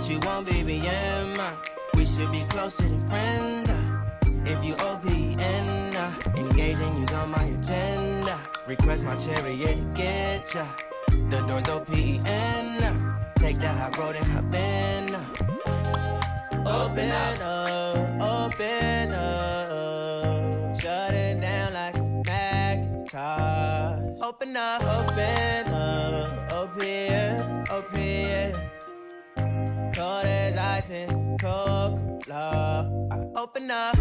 what you want, baby, we should be closer than friends. If you OPN, engaging you's on my agenda. Request my chariot to get ya. The door's OPN. Take the high road and hop in. Open up, open up. Shut it down like a Macintosh. Open up, open, open. Cold as ice and Coca-Cola. Open up.